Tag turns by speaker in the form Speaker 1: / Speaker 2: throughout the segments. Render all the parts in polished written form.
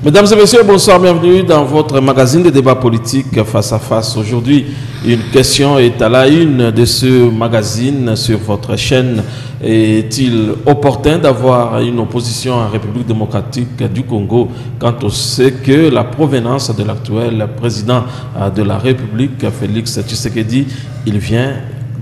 Speaker 1: Mesdames et messieurs, bonsoir, bienvenue dans votre magazine de débat politique face à face. Aujourd'hui, une question est à la une de ce magazine sur votre chaîne. Est-il opportun d'avoir une opposition en République démocratique du Congo quand on sait que la provenance de l'actuel président de la République, Félix Tshisekedi, il vient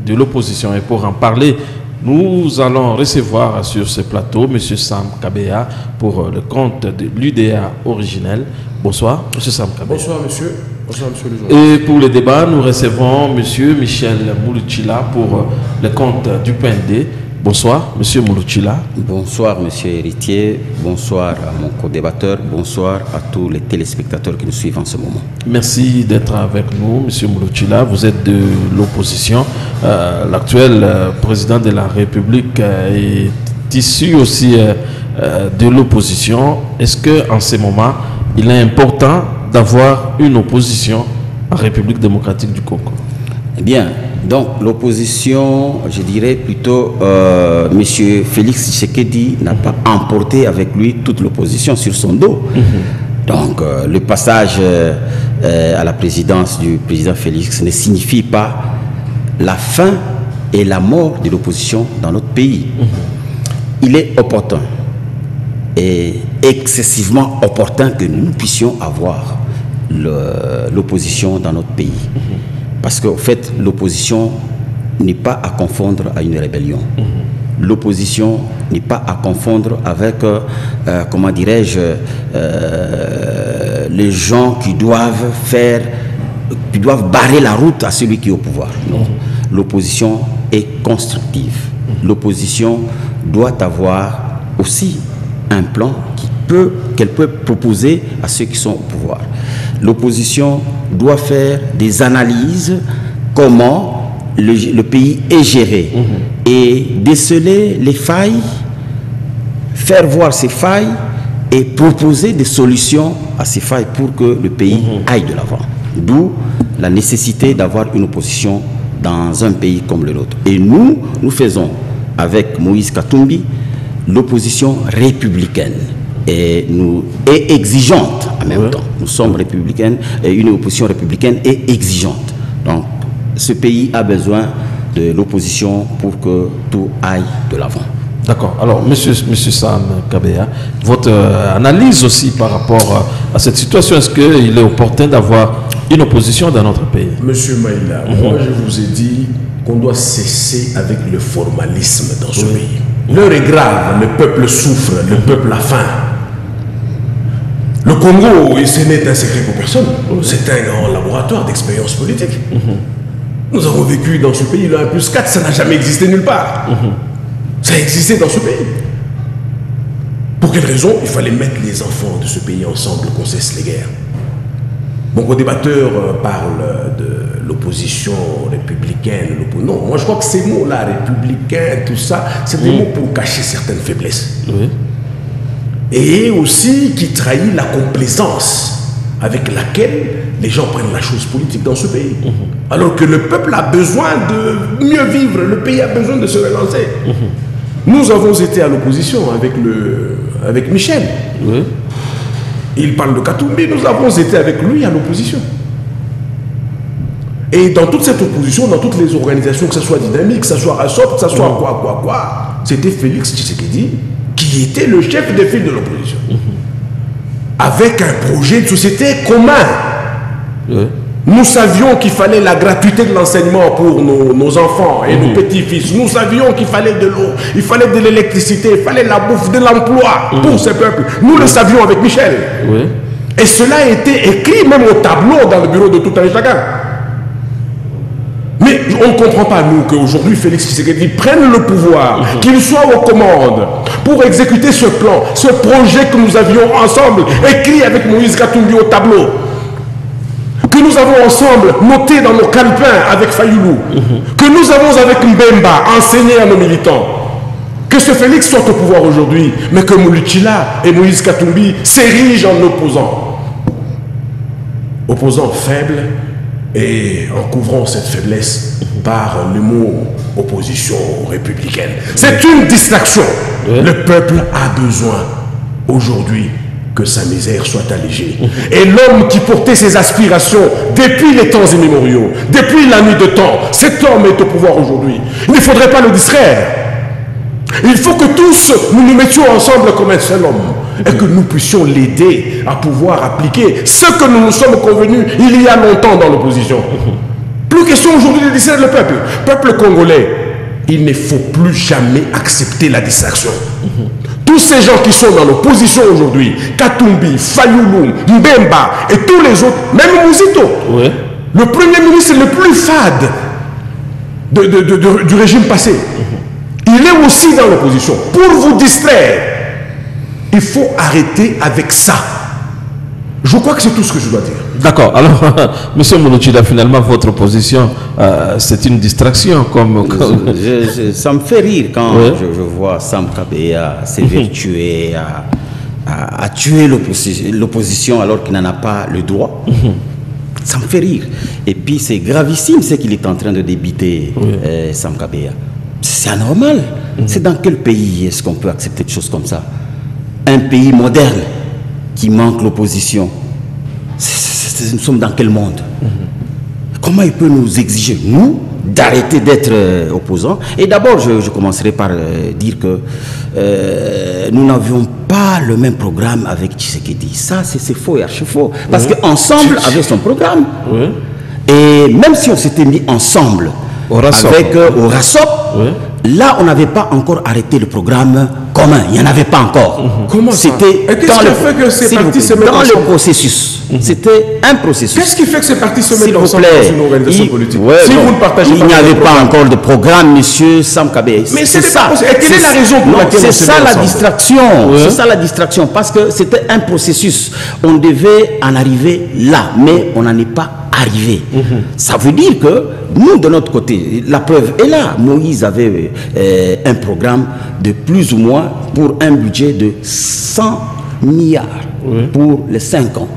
Speaker 1: de l'opposition? Et pour en parler, nous allons recevoir sur ce plateau M. Sam Kabea pour le compte de l'UDA originel. Bonsoir, M. Sam Kabea.
Speaker 2: Bonsoir, monsieur. Bonsoir, monsieur le journaliste.
Speaker 1: Et pour le débat, nous recevons M. Michel Moulouchila pour le compte du PND. Bonsoir, M. Moulouchila.
Speaker 3: Bonsoir, monsieur Héritier. Bonsoir à mon co-débatteur. Bonsoir à tous les téléspectateurs qui nous suivent en ce moment.
Speaker 1: Merci d'être avec nous, M. Moulouchila. Vous êtes de l'opposition. L'actuel président de la République est issu aussi de l'opposition. Est-ce qu'en ce moment, il est important d'avoir une opposition en République démocratique du Congo?
Speaker 3: Eh bien, donc l'opposition, je dirais plutôt, M. Félix Tshisekedi n'a pas emporté avec lui toute l'opposition sur son dos. Donc le passage à la présidence du président Félix ne signifie pas la fin et la mort de l'opposition dans notre pays. Il est opportun et excessivement opportun que nous puissions avoir l'opposition dans notre pays. Parce qu'en fait, l'opposition n'est pas à confondre à une rébellion. L'opposition n'est pas à confondre avec, comment dirais-je, les gens qui doivent barrer la route à celui qui est au pouvoir. Non. L'opposition est constructive. L'opposition doit avoir aussi un plan qu'elle peut proposer à ceux qui sont au pouvoir. L'opposition doit faire des analyses comment le pays est géré et déceler les failles, faire voir ces failles et proposer des solutions à ces failles pour que le pays aille de l'avant. D'où la nécessité d'avoir une opposition dans un pays comme le nôtre. Et nous faisons avec Moïse Katumbi l'opposition républicaine et exigeante en même temps. Nous sommes républicaines et une opposition républicaine et exigeante. Donc ce pays a besoin de l'opposition pour que tout aille de l'avant.
Speaker 1: D'accord. Alors, monsieur Sam Kabea, votre analyse aussi par rapport à cette situation, est-ce qu'il est opportun d'avoir une opposition dans notre pays?
Speaker 2: Monsieur Maïla, moi je vous ai dit qu'on doit cesser avec le formalisme dans ce pays. L'heure est grave, le peuple souffre, le peuple a faim. Le Congo, et ce n'est un secret pour personne, c'est un grand laboratoire d'expérience politique. Nous avons vécu dans ce pays, le 1+4, ça n'a jamais existé nulle part. Ça a existé dans ce pays. Pour quelle raison? Il fallait mettre les enfants de ce pays ensemble, qu'on cesse les guerres. Mon co-débatteur parle de l'opposition républicaine. Non, moi je crois que ces mots-là, républicain, tout ça, c'est des mots pour cacher certaines faiblesses. Et aussi qui trahit la complaisance avec laquelle les gens prennent la chose politique dans ce pays. Alors que le peuple a besoin de mieux vivre, le pays a besoin de se relancer. Nous avons été à l'opposition avec Michel. Il parle de Katumbi, nous avons été avec lui à l'opposition. Et dans toute cette opposition, dans toutes les organisations, que ce soit Dynamique, que ce soit Rassop, que ce soit quoi, c'était Félix Tshisekedi qui était le chef de file de l'opposition. Avec un projet de société commun. Nous savions qu'il fallait la gratuité de l'enseignement pour nos enfants et nos petits-fils. Nous savions qu'il fallait de l'eau, il fallait de l'électricité, il fallait la bouffe, de l'emploi pour ce peuple. Nous le savions avec Michel. Et cela a été écrit même au tableau dans le bureau de tout un chacun. Mais on ne comprend pas, nous, qu'aujourd'hui, Félix Tshisekedi prenne le pouvoir, qu'il soit aux commandes pour exécuter ce plan, ce projet que nous avions ensemble, écrit avec Moïse Katumbi au tableau, que nous avons ensemble noté dans nos calepins avec Fayoulou, que nous avons avec Mbemba enseigné à nos militants, que ce Félix soit au pouvoir aujourd'hui, mais que Moulouchila et Moïse Katumbi s'érigent en opposants. Opposants faibles, et en couvrant cette faiblesse par le mot opposition républicaine. C'est une distraction. Le peuple a besoin aujourd'hui que sa misère soit allégée. Et l'homme qui portait ses aspirations depuis les temps immémoriaux, depuis la nuit de temps, cet homme est au pouvoir aujourd'hui. Il ne faudrait pas le distraire. Il faut que tous nous nous mettions ensemble comme un seul homme et que nous puissions l'aider à pouvoir appliquer ce que nous nous sommes convenus il y a longtemps dans l'opposition. Plus question aujourd'hui de distraire le peuple. Peuple congolais, il ne faut plus jamais accepter la distraction. Tous ces gens qui sont dans l'opposition aujourd'hui, Katumbi, Fayoulou, Mbemba et tous les autres, même Mouzito, le premier ministre le plus fade du régime passé, il est aussi dans l'opposition. Pour vous distraire, il faut arrêter avec ça. Je crois que c'est tout ce que je dois dire.
Speaker 1: D'accord. Alors, M. Mouloutchida, finalement, votre position, c'est une distraction.
Speaker 3: Ça me fait rire quand je vois Sam Kabea s'évertuer à tuer l'opposition alors qu'il n'en a pas le droit. Ça me fait rire. Et puis, c'est gravissime ce qu'il est en train de débiter, Sam Kabea. C'est anormal. C'est dans quel pays est-ce qu'on peut accepter des choses comme ça? Un pays moderne qui manque l'opposition. Nous sommes dans quel monde? Comment il peut nous exiger, nous, d'arrêter d'être opposants? Et d'abord, je commencerai par dire que nous n'avions pas le même programme avec Tshisekedi. Ça, c'est faux et archi-faux. Parce qu'ensemble, avec son programme, et même si on s'était mis ensemble au RASOP, là, on n'avait pas encore arrêté le programme commun. Il n'y en avait pas encore.
Speaker 2: Comment ça?
Speaker 3: C'était dans le processus. C'était un processus.
Speaker 2: Qu'est-ce qui fait que ces partis se mettent ensemble dans une organisation politique?
Speaker 3: Si vous ne partagez pas, il n'y avait pas encore de programme, monsieur Sam Kabea.
Speaker 2: Mais c'est ça. Et quelle est la raison pour laquelle
Speaker 3: c'est ça la distraction. C'est ça la distraction. Parce que c'était un processus. On devait en arriver là, mais on n'en est pas arrivé. Ça veut dire que nous, de notre côté, la preuve est là. Moïse avait un programme de plus ou moins pour un budget de 100 milliards pour les 5 ans.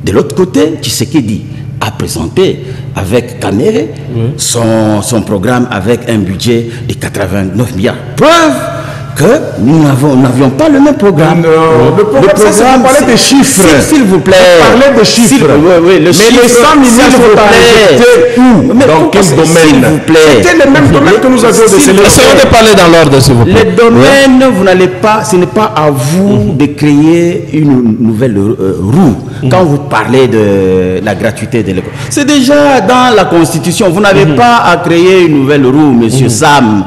Speaker 3: De l'autre côté, Tshisekedi a présenté avec Kamere son programme avec un budget de 89 milliards. Preuve que nous n'avions pas le même programme.
Speaker 2: Non, le programme, ça, vous parlez des chiffres.
Speaker 3: S'il vous plaît.
Speaker 2: Vous parlez des chiffres.
Speaker 3: Mais les 100 milliards,
Speaker 2: s'il vous plaît. Où? Dans quel domaine?
Speaker 3: S'il vous plaît.
Speaker 2: C'était le même domaine que nous avions décelé.
Speaker 1: Essayons de parler dans l'ordre, s'il vous plaît.
Speaker 3: Les domaines, vous n'allez pas, ce n'est pas à vous de créer une nouvelle roue. Quand vous parlez de la gratuité de l'école, c'est déjà dans la Constitution. Vous n'avez pas à créer une nouvelle roue, monsieur Sam.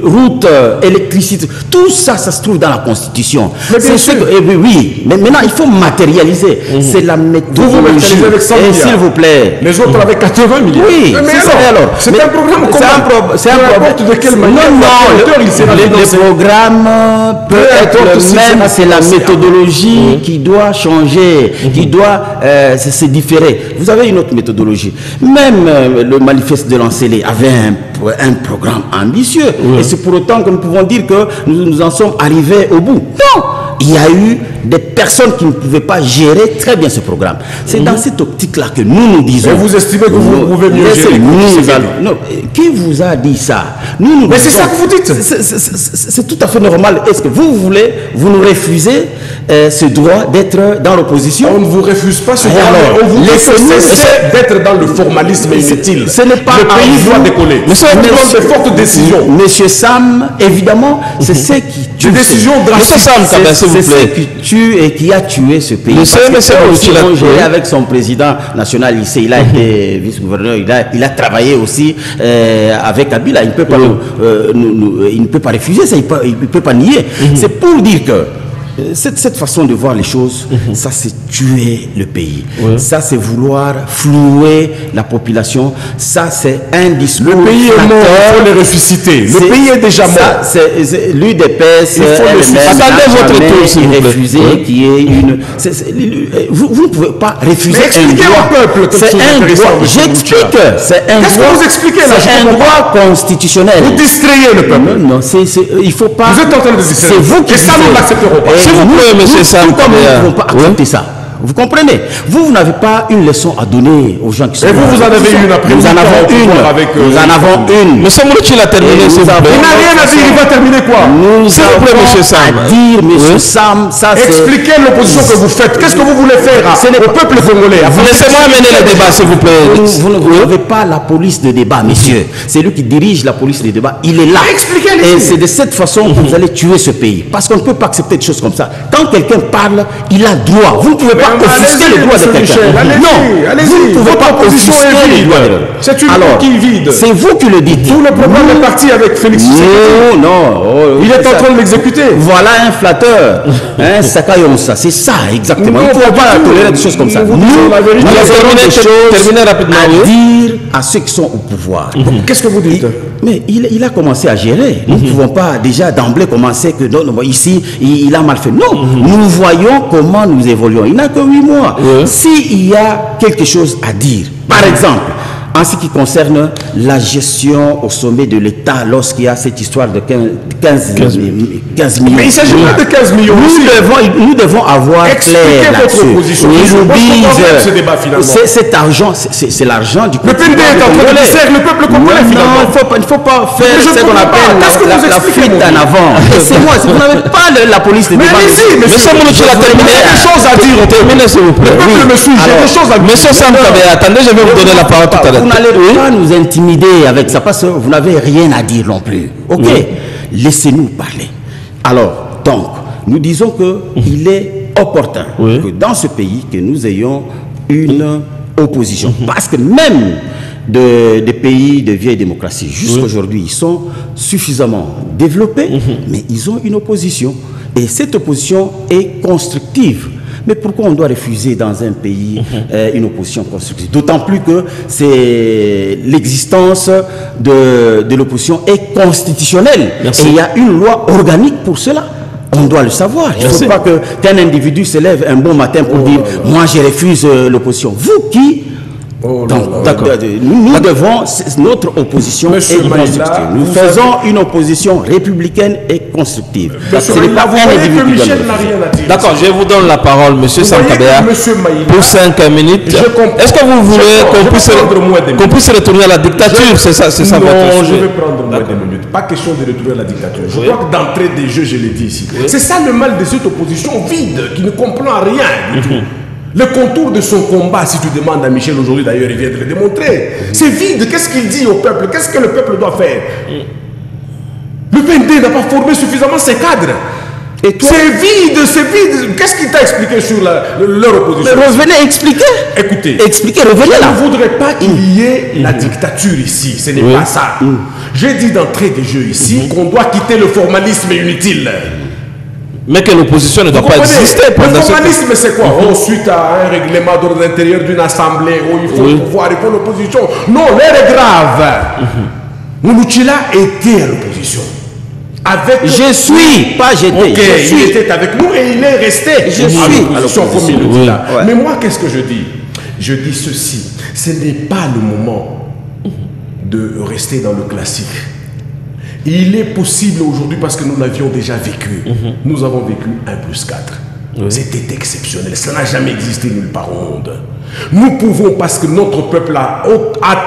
Speaker 3: Route, électricité, tout ça, ça se trouve dans la Constitution. Oui, mais maintenant, il faut matérialiser. C'est la méthodologie. S'il vous plaît.
Speaker 2: Les autres avec 80 millions.
Speaker 3: Oui,
Speaker 2: c'est un programme commun.
Speaker 3: C'est un programme de quelle manière? Le programme peut être le même, c'est la méthodologie qui doit changer, qui doit se différer. Vous avez une autre méthodologie. Même le manifeste de Lancelé avait un programme ambitieux. Et c'est pour autant que nous pouvons dire que nous en sommes arrivés au bout. Non! Il y a eu des personnes qui ne pouvaient pas gérer très bien ce programme. C'est dans cette optique-là que nous disons...
Speaker 2: Et vous estimez que vous pouvez mieux gérer?
Speaker 3: Non, qui vous a dit ça?
Speaker 2: Mais c'est ça que vous dites.
Speaker 3: C'est tout à fait normal. Est-ce que vous nous refusez ce droit d'être dans l'opposition?
Speaker 2: On ne vous refuse pas ce droit. On vous laisse d'être dans le formalisme inutile.
Speaker 3: Ce n'est pas
Speaker 2: le pays doit décoller.
Speaker 3: Nous sommes
Speaker 2: de fortes décisions.
Speaker 3: Monsieur Sam, évidemment, c'est ce qui tue.
Speaker 2: Des décisions drastiques.
Speaker 3: C'est ce qui tue et qui a tué ce pays. Avec son président national ici, il a été vice-gouverneur, il a travaillé aussi avec Kabila. Il ne peut pas refuser ça, il ne peut pas nier. C'est pour dire que cette façon de voir les choses, ça c'est tuer le pays. Ça c'est vouloir flouer la population. Ça c'est un discours.
Speaker 2: Le pays est mort, il faut le ressusciter. Le pays est déjà mort.
Speaker 3: L'UDPS,
Speaker 1: attendez votre tour, s'il vous plaît.
Speaker 3: Qui est une. Vous ne pouvez pas refuser un droit.
Speaker 2: Au peuple,
Speaker 3: c'est un droit. J'explique. C'est un droit.
Speaker 2: Qu'est-ce que vous expliquez là?
Speaker 3: C'est un droit constitutionnel.
Speaker 2: Vous distrayez le peuple.
Speaker 3: Non, il faut pas.
Speaker 2: Vous êtes en train de distraire.
Speaker 3: C'est vous qui.
Speaker 2: Et ça, nous ne l'accepterons pas.
Speaker 1: S'il vous plaît, monsieur Sam,
Speaker 3: nous ne pouvons pas accepter ça. Vous comprenez? Vous n'avez pas une leçon à donner aux gens qui sont...
Speaker 2: Et vous en avez une après.
Speaker 3: Nous en avons une. Nous en avons une.
Speaker 1: Monsieur Mouloudji l'a terminé, s'il vous plaît.
Speaker 2: Il n'a rien à dire, il va terminer quoi?
Speaker 3: Nous avons
Speaker 1: Monsieur Sam.
Speaker 3: à dire, monsieur Sam, ça c'est...
Speaker 2: Expliquez l'opposition que vous faites. Qu'est-ce que vous voulez faire au peuple congolais?
Speaker 1: Laissez-moi amener le débat, s'il vous plaît.
Speaker 3: Vous n'avez pas la police de débat, messieurs. C'est lui qui dirige la police de débat. Il est là.
Speaker 2: Expliquez-les.
Speaker 3: Et c'est de cette façon que vous allez tuer ce pays. Parce qu'on ne peut pas accepter des choses comme ça. Quand quelqu'un parle, il a droit. Vous ne pouvez pas offusquer le droit de quelqu'un. Non, vous ne pouvez pas offusquer le droit de quelqu'un.
Speaker 2: C'est une coquille vide.
Speaker 3: C'est vous qui le dites.
Speaker 2: Tout le problème est parti avec Félix Tshisekedi.
Speaker 3: Non.
Speaker 2: Il est en train de l'exécuter.
Speaker 3: Voilà un flatteur. Un Sakayonsa. C'est ça, exactement. Il ne faut pas tolérer des choses comme ça. Nous avons des choses à dire à ceux qui sont au pouvoir.
Speaker 2: Qu'est-ce que vous dites?
Speaker 3: Mais il a commencé à gérer. Nous ne pouvons pas déjà d'emblée commencer que non, ici, il a mal fait. Non, nous voyons comment nous évoluons. Il n'a que 8 mois. S'il y a quelque chose à dire, par exemple, en ce qui concerne la gestion au sommet de l'État, lorsqu'il y a cette histoire de 15 millions.
Speaker 2: Mais il ne s'agit pas de 15 millions.
Speaker 3: Nous devons avoir clair là-dessus. Cet argent, c'est l'argent du peuple.
Speaker 2: Le PND est en train de desserre le peuple congolais finalement.
Speaker 3: Non, il ne faut pas faire ce qu'on appelle la fuite en avant. C'est moi, vous n'avez pas la police de débat.
Speaker 2: Mais allez-y, mais
Speaker 1: Monsieur Mouloudji l'a terminé.
Speaker 2: J'ai des choses à dire.
Speaker 1: Terminez, s'il vous plaît.
Speaker 2: Le peuple me suit, j'ai des choses à dire.
Speaker 1: Monsieur Sam Kabé, attendez, je vais vous donner la parole tout à l'heure.
Speaker 3: Vous n'allez pas nous intimider avec ça parce que vous n'avez rien à dire non plus. Ok, laissez-nous parler. Alors, donc, nous disons qu'il est opportun que dans ce pays, que nous ayons une opposition. Parce que même des pays de vieille démocratie, jusqu'aujourd'hui, ils sont suffisamment développés, mais ils ont une opposition. Et cette opposition est constructive. Mais pourquoi on doit refuser dans un pays une opposition constructive? D'autant plus que l'existence de l'opposition est constitutionnelle.
Speaker 1: Merci.
Speaker 3: Et il y a une loi organique pour cela. On doit le savoir. Il ne faut pas qu'un individu se lève un bon matin pour dire « moi je refuse l'opposition ». Vous qui... D'accord. Nous devons, notre opposition est constructive. Nous faisons une opposition républicaine et constructive. Ce n'est pas un individu.
Speaker 1: D'accord, je vous donne la parole, monsieur Sankabéa, pour 5 minutes. Est-ce que vous voulez qu'on puisse retourner à la dictature? C'est ça votre
Speaker 2: Non, je vais prendre moins de minutes. Pas question de retourner à la dictature. Je crois que d'entrée des jeux, je l'ai dit ici. C'est ça le mal de cette opposition vide, qui ne comprend rien du tout. Le contour de son combat, si tu demandes à Michel aujourd'hui, d'ailleurs, il vient de le démontrer. C'est vide. Qu'est-ce qu'il dit au peuple? Qu'est-ce que le peuple doit faire? Le PND n'a pas formé suffisamment ses cadres. C'est vide, c'est vide. Qu'est-ce qu'il t'a expliqué sur leur opposition?
Speaker 3: Mais revenez expliquer.
Speaker 2: Écoutez,
Speaker 3: revenez là.
Speaker 2: Je ne voudrais pas qu'il y ait la dictature ici. Ce n'est pas ça. J'ai dit d'entrée des jeux ici qu'on doit quitter le formalisme inutile.
Speaker 1: Mais que l'opposition ne doit pas exister.
Speaker 2: Le formalisme, c'est quoi? Suite à un règlement d'ordre intérieur d'une assemblée où il faut pouvoir répondre à l'opposition. Non, l'heure est grave. Mouloudji était à l'opposition.
Speaker 3: Je suis, pas j'étais.
Speaker 2: Il était avec nous et il est resté.
Speaker 3: Je suis
Speaker 2: à l'opposition comme il le dit là. Mais moi, qu'est-ce que je dis? Je dis ceci. Ce n'est pas le moment de rester dans le classique. Il est possible aujourd'hui, parce que nous l'avions déjà vécu, nous avons vécu 1+4. C'était exceptionnel, ça n'a jamais existé nulle part au monde. Nous pouvons, parce que notre peuple a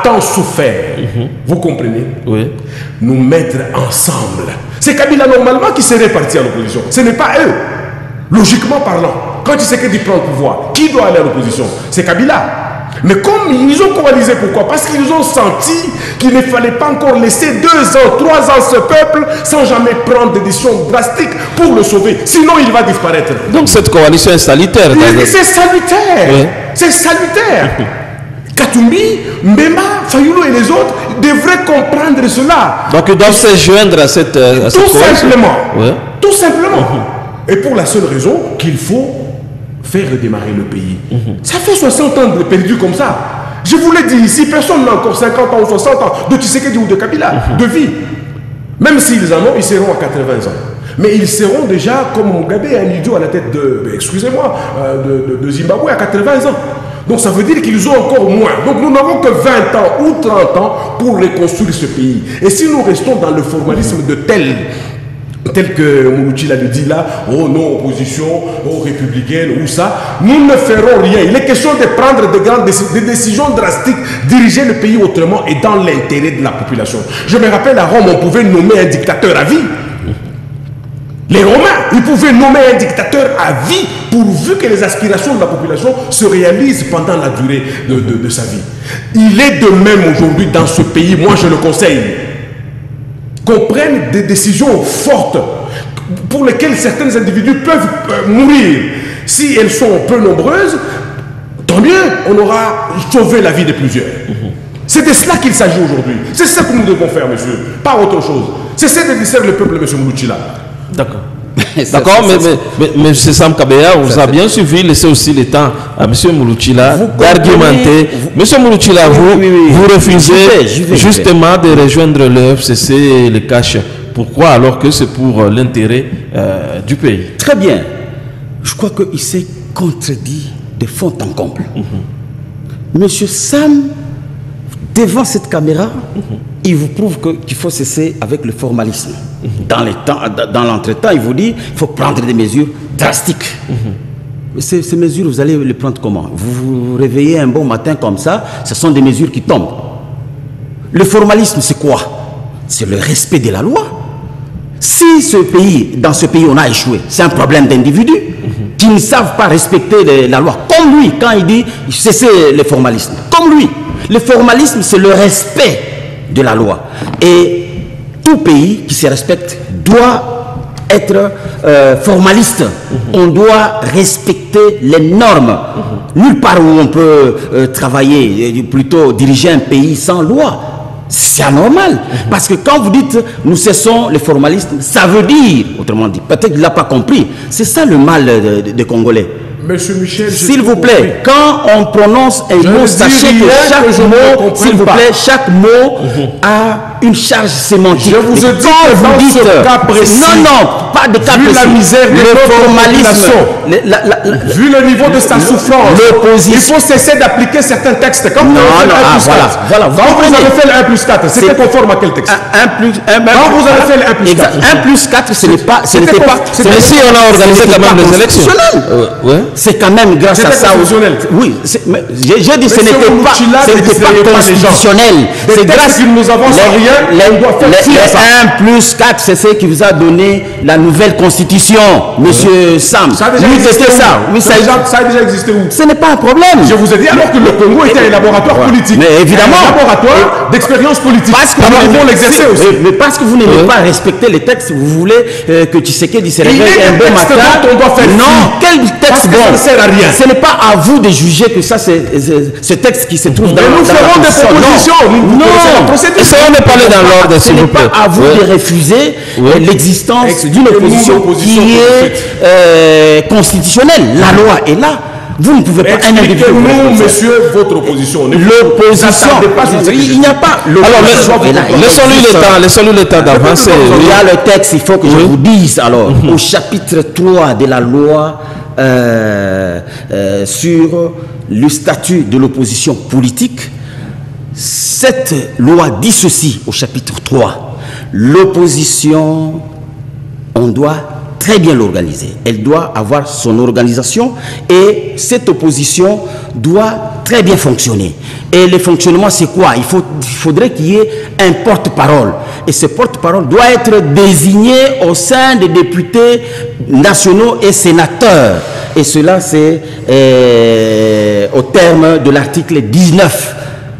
Speaker 2: tant souffert, vous comprenez, nous mettre ensemble. C'est Kabila normalement qui serait parti à l'opposition, ce n'est pas eux. Logiquement parlant, quand Tshisekedi prend le pouvoir, qui doit aller à l'opposition? C'est Kabila. Mais comme ils ont coalisé, pourquoi? Parce qu'ils ont senti qu'il ne fallait pas encore laisser 2 ans, 3 ans ce peuple sans jamais prendre des décisions drastiques pour le sauver. Sinon, il va disparaître.
Speaker 1: Donc cette coalition est salutaire.
Speaker 2: C'est salutaire. C'est salutaire. Katumbi, Mbemba, Fayulu et les autres devraient comprendre cela.
Speaker 1: Donc ils doivent se joindre à cette coalition.
Speaker 2: Tout simplement. Et pour la seule raison qu'il faut faire redémarrer le pays. Ça fait 60 ans de perdu comme ça. Je vous l'ai dit ici, personne n'a encore 50 ans ou 60 ans de Tshisekedi ou de Kabila, de vie. Même s'ils en ont, ils seront à 80 ans. Mais ils seront déjà comme Mugabe, un idiot à la tête excusez-moi, de Zimbabwe à 80 ans. Donc ça veut dire qu'ils ont encore moins. Donc nous n'avons que 20 ans ou 30 ans pour reconstruire ce pays. Et si nous restons dans le formalisme de tel tel que Moulouchi l'a dit là, oh non, opposition, oh républicaine, ou ça, nous ne ferons rien. Il est question de prendre des décisions drastiques, diriger le pays autrement et dans l'intérêt de la population. Je me rappelle à Rome, on pouvait nommer un dictateur à vie. Les Romains, ils pouvaient nommer un dictateur à vie pourvu que les aspirations de la population se réalisent pendant la durée de sa vie. Il est de même aujourd'hui dans ce pays, moi je le conseille, qu'on prenne des décisions fortes pour lesquelles certains individus peuvent mourir. Si elles sont peu nombreuses, tant mieux, on aura sauvé la vie de plusieurs. C'est de cela qu'il s'agit aujourd'hui. C'est ça que nous devons faire, monsieur, pas autre chose. C'est de distraire le peuple, monsieur Moulouchi là.
Speaker 1: D'accord. D'accord, mais M. Sam Kabea vous a bien suivi, laissez aussi le temps à M. Moulouchila d'argumenter. M. Moulouchila, vous refusez justement de rejoindre le FCC, le cash. Pourquoi alors que c'est pour l'intérêt du pays?
Speaker 3: Très bien. Je crois qu'il s'est contredit de fond en comble. M. Sam, devant cette caméra, il vous prouve qu'il faut cesser avec le formalisme. Dans l'entretemps, il vous dit qu'il faut prendre des mesures drastiques. Ces mesures, vous allez les prendre comment? Vous vous réveillez un bon matin comme ça, ce sont des mesures qui tombent. Le formalisme, c'est quoi? C'est le respect de la loi. Si dans ce pays, on a échoué, c'est un problème d'individus qui ne savent pas respecter la loi. Comme lui, quand il dit cesser le formalisme. Comme lui. Le formalisme, c'est le respect de la loi. Et tout pays qui se respecte doit être formaliste. On doit respecter les normes. Nulle part où on peut travailler, plutôt diriger un pays sans loi. C'est anormal. Parce que quand vous dites nous cessons les formalistes, ça veut dire, autrement dit, peut-être qu'il n'a pas compris. C'est ça le mal des Congolais.
Speaker 2: Monsieur Michel,
Speaker 3: s'il vous plaît, quand on prononce un mot, sachez que chaque mot, s'il vous plaît, chaque mot a une charge sémantique.
Speaker 2: Je vous ai dit que vous dites cas précis.
Speaker 3: Non, pas de cas précis.
Speaker 2: Vu la misère de notre population, vu le niveau de sa souffrance, il faut cesser d'appliquer certains textes. Quand vous avez fait le 1 plus 4, quand vous avez fait le 1 plus 4, c'était conforme à quel texte? Quand vous avez fait le 1 plus 4.
Speaker 3: 1 plus 4, ce n'était pas...
Speaker 1: Mais si on a organisé quand même les élections.
Speaker 3: C'est quand même grâce à ça. Oui, j'ai dit ce n'était pas constitutionnel. C'est grâce
Speaker 2: que nous avons sans rien.
Speaker 3: Le 1 plus 4, c'est ce qui vous a donné la nouvelle constitution, monsieur Sam.
Speaker 2: Ça a déjà existé ça. Ça a déjà existé où?
Speaker 3: Ce n'est pas un problème.
Speaker 2: Je vous ai dit alors que le Congo était un laboratoire politique.
Speaker 3: Mais évidemment.
Speaker 2: Un laboratoire d'expérience politique.
Speaker 3: Parce que
Speaker 2: nous devons l'exercer aussi.
Speaker 3: Mais parce que vous n'aimez pas respecter les textes, vous voulez que Tshisekedi se réveille un bon matin. Non, quel texte bon?
Speaker 2: Ça ne sert à rien.
Speaker 3: Ce n'est pas à vous de juger que ça, c'est ce texte qui se trouve dans la
Speaker 2: constitution. Nous ferons des propositions.
Speaker 3: Non.
Speaker 1: Essayons de parler dans l'ordre, s'il vous plaît.
Speaker 3: Ce n'est pas à vous de refuser l'existence d'une opposition qui est constitutionnelle. La loi est là. Vous ne pouvez pas
Speaker 2: expliquez-nous, monsieur, votre opposition.
Speaker 3: L'opposition, il n'y a pas.
Speaker 1: Alors, laissons-lui le temps d'avancer.
Speaker 3: Il y a le texte, il faut que je vous dise. Alors, au chapitre 3 de la loi sur le statut de l'opposition politique, cette loi dit ceci au chapitre 3. L'opposition, on doit très bien l'organiser. Elle doit avoir son organisation et cette opposition doit très bien fonctionner. Et le fonctionnement, c'est quoi? Il faudrait qu'il y ait un porte-parole. Et ce porte-parole doit être désigné au sein des députés nationaux et sénateurs. Et cela, c'est au terme de l'article 19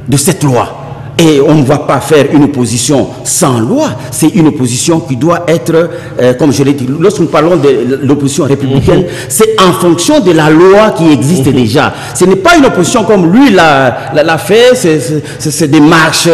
Speaker 3: de cette loi. Et on ne va pas faire une opposition sans loi. C'est une opposition qui doit être, comme je l'ai dit, lorsque nous parlons de l'opposition républicaine, c'est en fonction de la loi qui existe déjà. Ce n'est pas une opposition comme lui l'a fait, c'est des marches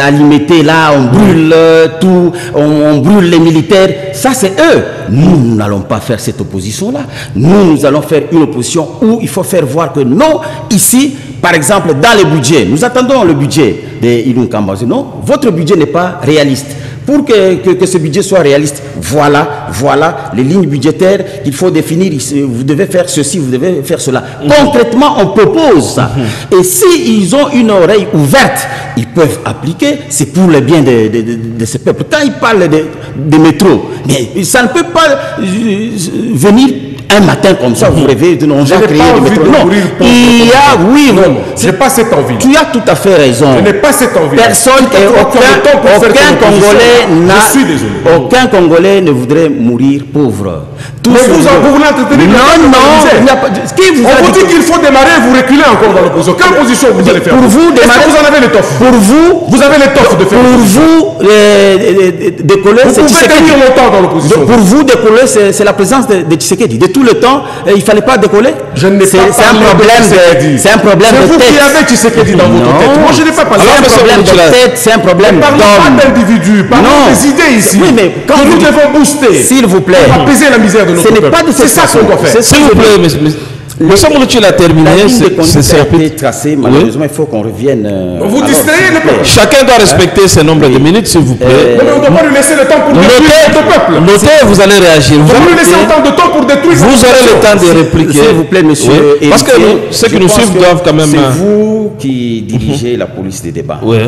Speaker 3: alimentées là, on brûle tout, on brûle les militaires. Ça, c'est eux. Nous n'allons pas faire cette opposition-là. Nous allons faire une opposition où il faut faire voir que non, ici, par exemple, dans le budget, nous attendons le budget de Ilunga Mbazo. Non, votre budget n'est pas réaliste. pour que ce budget soit réaliste. Voilà les lignes budgétaires qu'il faut définir. Vous devez faire ceci, vous devez faire cela. Concrètement, on propose ça. Et s'ils ont une oreille ouverte, ils peuvent appliquer. C'est pour le bien de ce peuple. Quand ils parlent de métro, mais ça ne peut pas venir un matin comme ça, vous rêvez, on va créer des métros. Non, il y a, oui, non.
Speaker 2: Je n'ai pas cette envie.
Speaker 3: Tu as tout à fait raison.
Speaker 2: Je n'ai pas cette envie.
Speaker 3: Personne et aucun Congolais ne voudrait mourir pauvre.
Speaker 2: Mais vous l'entretenez.
Speaker 3: Non,
Speaker 2: on vous dit qu'il faut démarrer, vous reculez encore dans l'opposition. Quelle position vous allez faire?
Speaker 3: Pour vous, démarrer.
Speaker 2: Est-ce que vous en avez l'étoffe?
Speaker 3: Pour vous
Speaker 2: avez l'étoffe de faire.
Speaker 3: Pour vous, décoller, c'est
Speaker 2: Tshisekedi. Vous pouvez tenir longtemps dans l'opposition.
Speaker 3: Pour vous, décoller, c'est la présence de Tshisekedi. De tout le temps, il ne fallait pas décoller.
Speaker 2: Je n'ai pas parlé de Tshisekedi.
Speaker 3: C'est un problème de tête.
Speaker 2: C'est vous qui avez Tshisekedi dans votre tête. Moi, je n'ai pas parlé.
Speaker 3: C'est un problème de tête, c'est un problème d'homme.
Speaker 2: Parlons pas d'individus, parlons des idées ici.
Speaker 3: Oui, mais quand
Speaker 2: nous devons booster.
Speaker 3: S'il vous plaît.
Speaker 2: Pour apaiser la misère de notre peuple. C'est ça qu'on doit faire.
Speaker 1: S'il vous plaît, le semble que tu l'as terminé,
Speaker 3: c'est tracé. Malheureusement, il faut qu'on revienne.
Speaker 2: Vous distrayez le peuple.
Speaker 1: Chacun doit respecter ce nombre de minutes, s'il vous plaît.
Speaker 2: Mais on ne doit pas lui laisser le temps pour détruire notre peuple.
Speaker 1: Notez, vous allez réagir.
Speaker 2: Vous lui laissez autant de temps pour détruire.
Speaker 1: Vous aurez le temps de répliquer.
Speaker 3: S'il vous plaît, monsieur.
Speaker 1: Parce que ceux qui nous suivent doivent quand même.
Speaker 3: C'est vous qui dirigez la police des débats.
Speaker 1: Oui.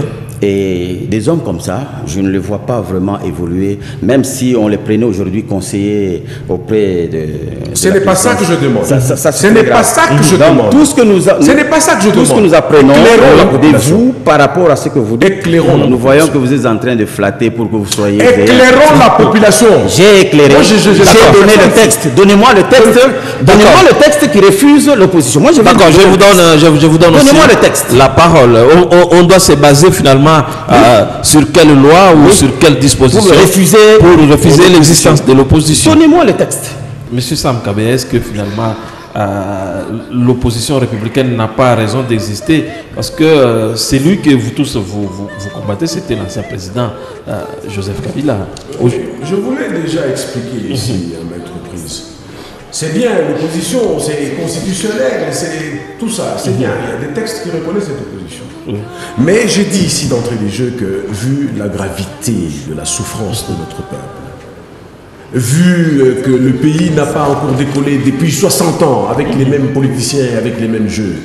Speaker 3: Et des hommes comme ça, je ne les vois pas vraiment évoluer, même si on les prenait aujourd'hui conseillers auprès de...
Speaker 2: Ce n'est pas ça que je demande.
Speaker 3: Ce n'est pas ça que je demande.
Speaker 2: Tout ce que nous ce n'est pas ça que je demande.
Speaker 3: Tout ce que nous apprenons de vous par rapport à ce que vous dites,
Speaker 2: éclairons.
Speaker 3: Nous voyons que vous êtes en train de flatter pour que vous soyez...
Speaker 2: Éclairons la population.
Speaker 3: J'ai éclairé. J'ai donné le texte. Donnez-moi le texte. Donnez-moi le texte qui refuse l'opposition.
Speaker 1: D'accord, je vous donne aussi
Speaker 3: Donnez-moi le texte.
Speaker 1: La parole. On doit se baser finalement sur quelle loi ou sur quelle disposition pour refuser l'existence de l'opposition.
Speaker 3: Donnez-moi le texte.
Speaker 1: Monsieur Sam Kabe, est-ce que finalement l'opposition républicaine n'a pas raison d'exister? Parce que celui que vous tous vous combattez, c'était l'ancien président Joseph Kabila.
Speaker 2: Je voulais déjà expliquer ici à Maître Prise. C'est bien, l'opposition, c'est constitutionnel, c'est tout ça, c'est bien. Il y a des textes qui reconnaissent cette opposition. Mais j'ai dit ici d'entrée des jeux que, vu la gravité de la souffrance de notre peuple, vu que le pays n'a pas encore décollé depuis 60 ans avec les mêmes politiciens, avec les mêmes jeux,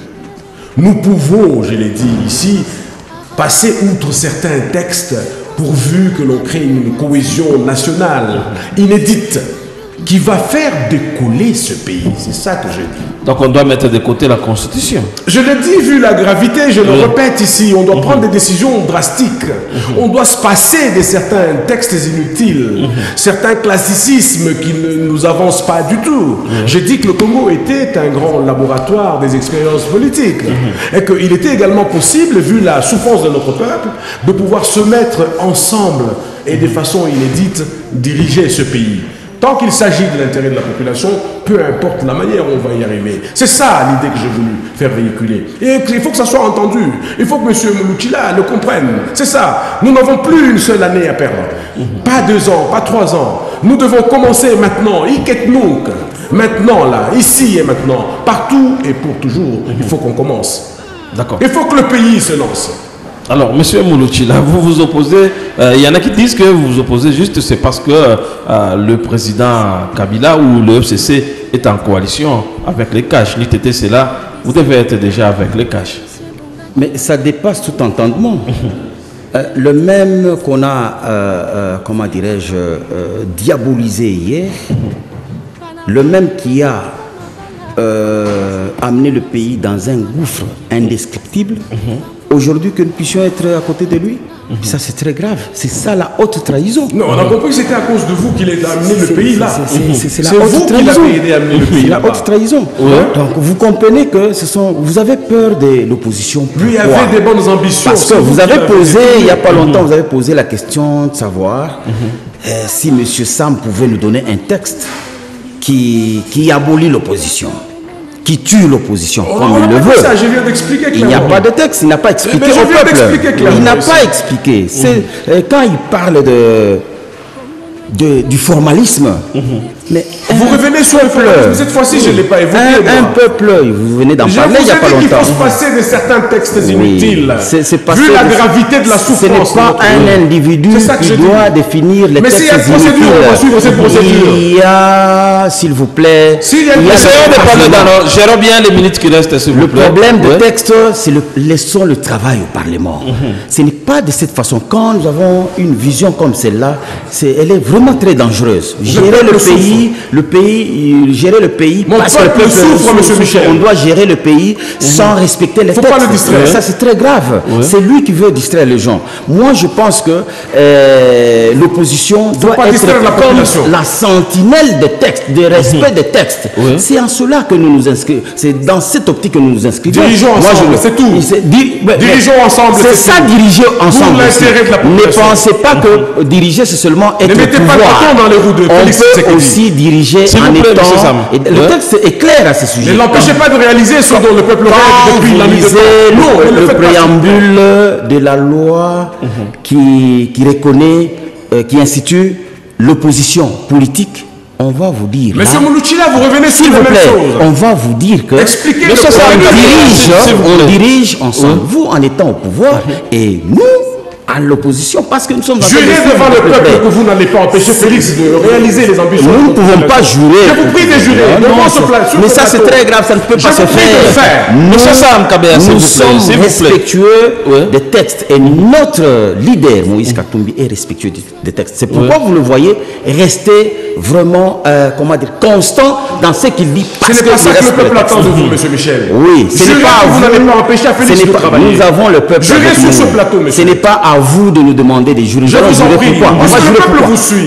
Speaker 2: nous pouvons, je l'ai dit ici, passer outre certains textes pourvu que l'on crée une cohésion nationale inédite qui va faire décoller ce pays. C'est ça que je dis.
Speaker 1: Donc on doit mettre de côté la Constitution.
Speaker 2: Je le dis, vu la gravité, je le répète ici, on doit prendre des décisions drastiques. On doit se passer de certains textes inutiles, certains classicismes qui ne nous avancent pas du tout. Je dis que le Congo était un grand laboratoire des expériences politiques et qu'il était également possible, vu la souffrance de notre peuple, de pouvoir se mettre ensemble et de façon inédite diriger ce pays. Tant qu'il s'agit de l'intérêt de la population, peu importe la manière où on va y arriver. C'est ça l'idée que j'ai voulu faire véhiculer. Et il faut que ça soit entendu. Il faut que M. Mouloutila le comprenne. C'est ça. Nous n'avons plus une seule année à perdre. Pas 2 ans, pas 3 ans. Nous devons commencer maintenant. Maintenant, là, ici et maintenant. Partout et pour toujours. Il faut qu'on commence.
Speaker 1: D'accord.
Speaker 2: Il faut que le pays se lance.
Speaker 1: Alors, Monsieur Mouloutila, vous vous opposez, il y en a qui disent que vous vous opposez juste, c'est parce que le président Kabila ou le FCC est en coalition avec les Cash. N'était cela, vous devez être déjà avec les Cash.
Speaker 3: Mais ça dépasse tout entendement. Le même qu'on a, comment dirais-je, diabolisé hier, le même qui a amené le pays dans un gouffre indescriptible, aujourd'hui que nous puissions être à côté de lui, ça c'est très grave. C'est ça la haute trahison.
Speaker 2: Non, on a compris que c'était à cause de vous qu'il a amené le pays là.
Speaker 3: C'est la haute trahison. C'est la haute trahison. Donc vous comprenez que vous avez peur de l'opposition.
Speaker 2: Lui avait des bonnes ambitions.
Speaker 3: Parce que vous avez posé, il n'y a pas longtemps, vous avez posé la question de savoir si M. Sam pouvait nous donner un texte qui abolit l'opposition, qui tue l'opposition comme il le veut.
Speaker 2: Ça, je viens d'expliquer clairement.
Speaker 3: Il n'y a pas de texte, il n'a pas expliqué au peuple. Il n'a pas expliqué. Quand il parle du formalisme. Mais
Speaker 2: vous revenez sur le peuple. Cette fois-ci, je ne l'ai pas évoqué.
Speaker 3: Un peuple, vous venez d'en parler il n'y a pas longtemps.
Speaker 2: Il faut se passer de certains textes inutiles. Vu la gravité de la souffrance.
Speaker 3: Ce n'est pas un individu qui doit définir les textes inutiles.
Speaker 2: Mais s'il y a une procédure, on va suivre cette procédure.
Speaker 3: Il y a, s'il vous plaît...
Speaker 1: Essayons de parler dans gérons bien les minutes qui restent, s'il vous plaît.
Speaker 3: Le problème de texte, c'est laissons le travail au Parlement. Ce n'est pas de cette façon. Quand nous avons une vision comme celle-là, elle est vraiment très dangereuse. Gérer le pays, parce que le peuple souffre, monsieur Michel. On doit gérer le pays sans respecter les textes.
Speaker 2: Faut pas le distraire.
Speaker 3: Ça, c'est très grave. C'est lui qui veut distraire les gens. Moi, je pense que l'opposition doit être comme la sentinelle des textes, des respects des textes. C'est en cela que nous nous inscrivons. C'est dans cette optique que nous nous inscrivons.
Speaker 2: Dirigeons ensemble, c'est tout. Dirigeons ensemble.
Speaker 3: C'est ça, diriger ensemble.
Speaker 2: Pour l'intérêt de la population.
Speaker 3: Ne pensez pas que diriger, c'est seulement être au pouvoir.
Speaker 2: Ne mettez pas le bâton dans les roues de Félix Tshisekedi.
Speaker 3: On peut aussi diriger en étant... Le texte est clair à ce sujet.
Speaker 2: Ne l'empêchez pas de réaliser ce dont le peuple rêve depuis la nuit de temps.
Speaker 3: Le préambule de la loi qui reconnaît, qui institue l'opposition politique, on va vous dire...
Speaker 2: Monsieur Mouloutchila, vous revenez sur la même chose.
Speaker 3: On va vous dire que...
Speaker 2: Expliquez
Speaker 3: on dirige ensemble. Vous en étant au pouvoir et nous à l'opposition, parce que nous sommes...
Speaker 2: Jurez devant le peuple que vous n'allez pas empêcher Félix de réaliser les ambitions.
Speaker 3: Nous ne pouvons pas jurer.
Speaker 2: Je vous prie de jurer devant ce plateau.
Speaker 3: Mais ça, c'est très grave, ça ne peut pas se faire. Nous sommes respectueux des textes et notre leader, Moïse Katumbi, est respectueux des textes. C'est pourquoi vous le voyez rester vraiment, comment dire, constant dans ce qu'il dit.
Speaker 2: Ce n'est pas ça que le peuple attend de vous, monsieur Michel.
Speaker 3: Oui, ce n'est pas à vous.
Speaker 2: Vous n'allez pas empêcher à Félix de travailler.
Speaker 3: Nous avons le peuple.
Speaker 2: Jurez sur ce plateau, monsieur.
Speaker 3: Ce n'est pas à vous de nous demander des jurer.
Speaker 2: Je vous en prie.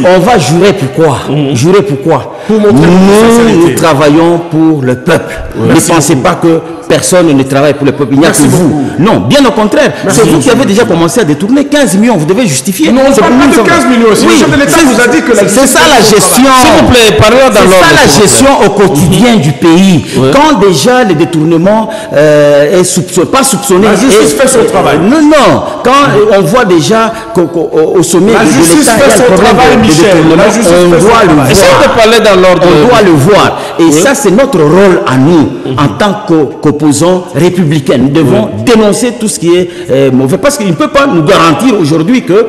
Speaker 3: On va jurer pourquoi. Jurer pourquoi. Nous travaillons pour le peuple. Ne pensez pas que personne ne travaille pour le peuple. Il n'y a que vous. Non, bien au contraire. C'est vous qui avez déjà commencé à détourner 15 millions. Vous devez justifier.
Speaker 2: Non, on ne parle pas de 15 millions. Si le chef de l'État vous a dit que
Speaker 3: c'est ça la gestion.
Speaker 1: S'il vous plaît, parlez dans l'ordre.
Speaker 3: C'est ça la gestion au quotidien du pays. Quand déjà le détournement est pas soupçonné.
Speaker 2: La justice fait son travail.
Speaker 3: Non, non. Quand on voit déjà qu'au sommet de l'État, il y a un problème de détournement, on doit le voir.
Speaker 1: Essayez de parler dans l'ordre.
Speaker 3: On doit le voir. Et ça, c'est notre rôle à nous, en tant qu'opposants républicains. Nous devons dénoncer tout ce qui est mauvais. Parce qu'il ne peut pas nous garantir aujourd'hui que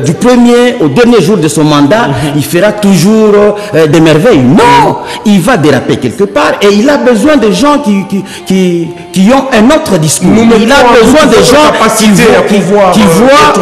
Speaker 3: du premier au dernier jour de son mandat, il fera toujours des merveilles. Non, il va déraper quelque part et il a besoin de gens qui ont un autre discours. Il a besoin de gens qui voient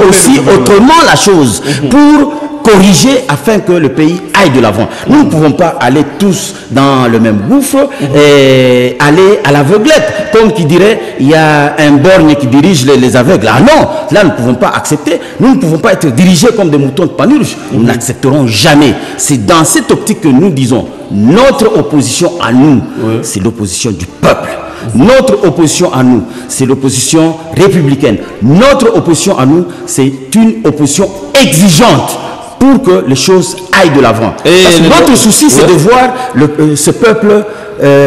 Speaker 3: aussi autrement la chose pour corriger afin que le pays aille de l'avant. Nous ne pouvons pas aller tous dans le même gouffre et aller à l'aveuglette. Comme qui dirait, il y a un borgne qui dirige les aveugles. Ah non, là nous ne pouvons pas accepter. Nous ne pouvons pas être dirigés comme des moutons de Panurge. Nous n'accepterons jamais. C'est dans cette optique que nous disons, notre opposition à nous, c'est l'opposition du peuple. Notre opposition à nous, c'est l'opposition républicaine. Notre opposition à nous, c'est une opposition exigeante pour que les choses aillent de l'avant. Notre souci, c'est de voir ce peuple